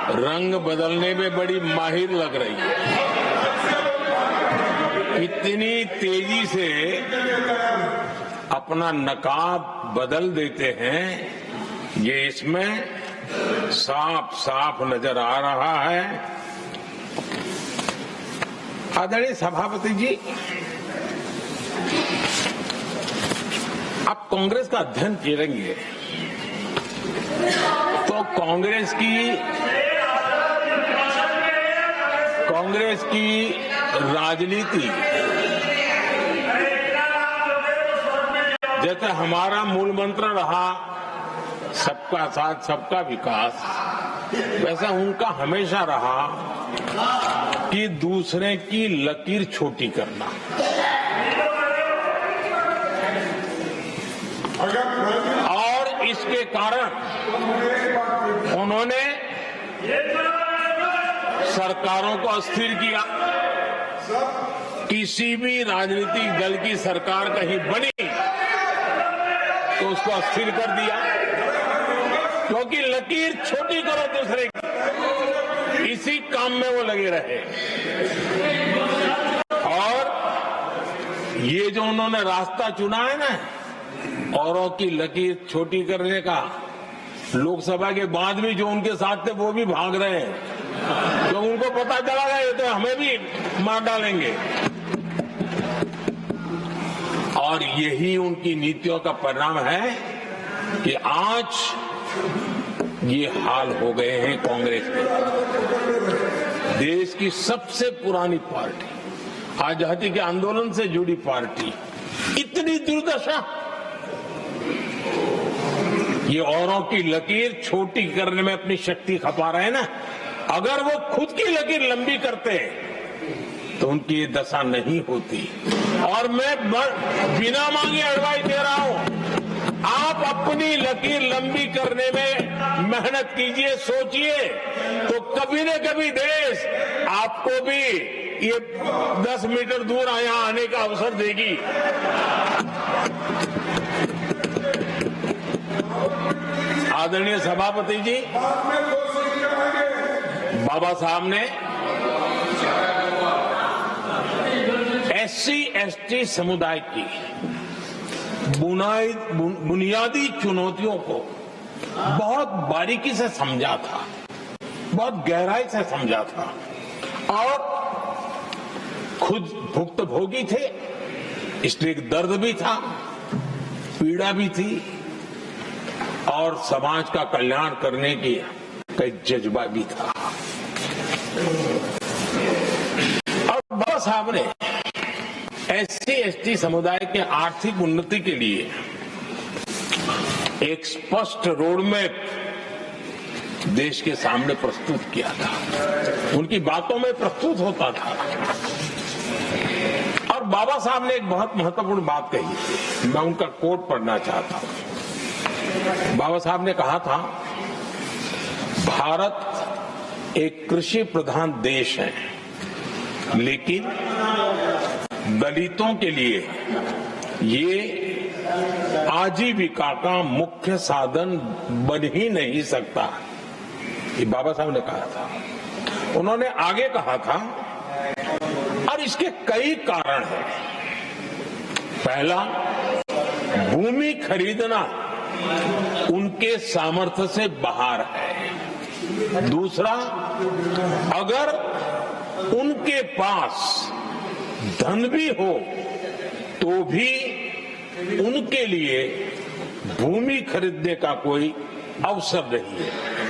रंग बदलने में बड़ी माहिर लग रही है। इतनी तेजी से अपना नकाब बदल देते हैं, ये इसमें साफ साफ नजर आ रहा है। आदरणीय सभापति जी, आप कांग्रेस का अध्ययन करेंगे तो कांग्रेस की राजनीति, जैसे हमारा मूल मंत्र रहा सबका साथ सबका विकास, वैसा उनका हमेशा रहा कि दूसरे की लकीर छोटी करना। और इसके कारण उन्होंने सरकारों को अस्थिर किया। किसी भी राजनीतिक दल की सरकार कहीं बनी तो उसको अस्थिर कर दिया, क्योंकि लकीर छोटी करो दूसरे की, इसी काम में वो लगे रहे। और ये जो उन्होंने रास्ता चुना है ना, औरों की लकीर छोटी करने का, लोकसभा के बाद भी जो उनके साथ थे वो भी भाग रहे हैं, जो उनको पता चला गया ये तो हमें भी मार डालेंगे। और यही उनकी नीतियों का परिणाम है कि आज ये हाल हो गए हैं कांग्रेस के। देश की सबसे पुरानी पार्टी, आजादी के आंदोलन से जुड़ी पार्टी, इतनी दुर्दशा। ये औरों की लकीर छोटी करने में अपनी शक्ति खपा रहे हैं ना। अगर वो खुद की लकीर लंबी करते तो उनकी ये दशा नहीं होती। और मैं बिना मांगे एडवाइस दे रहा हूं, आप अपनी लकीर लंबी करने में मेहनत कीजिए, सोचिए, तो कभी न कभी देश आपको भी ये 10 मीटर दूर यहाँ आने का अवसर देगी। आदरणीय सभापति जी, बाबा साहब ने SC/ST समुदाय की बुनियादी चुनौतियों को बहुत बारीकी से समझा था, बहुत गहराई से समझा था, और खुद भुक्तभोगी थे, इसलिए एक दर्द भी था, पीड़ा भी थी, और समाज का कल्याण करने की का जज्बा भी था। और बाबा साहब ने SC/ST समुदाय के आर्थिक उन्नति के लिए एक स्पष्ट रोडमैप देश के सामने प्रस्तुत किया था, उनकी बातों में प्रस्तुत होता था। और बाबा साहब ने एक बहुत महत्वपूर्ण बात कही थी, मैं उनका कोट पढ़ना चाहता हूं। बाबा साहब ने कहा था, भारत एक कृषि प्रधान देश है, लेकिन दलितों के लिए ये आजीविका का मुख्य साधन बन ही नहीं सकता। ये बाबा साहब ने कहा था। उन्होंने आगे कहा था, और इसके कई कारण हैं। पहला, भूमि खरीदना उनके सामर्थ्य से बाहर है। दूसरा, अगर उनके पास धन भी हो तो भी उनके लिए भूमि खरीदने का कोई अवसर नहीं है।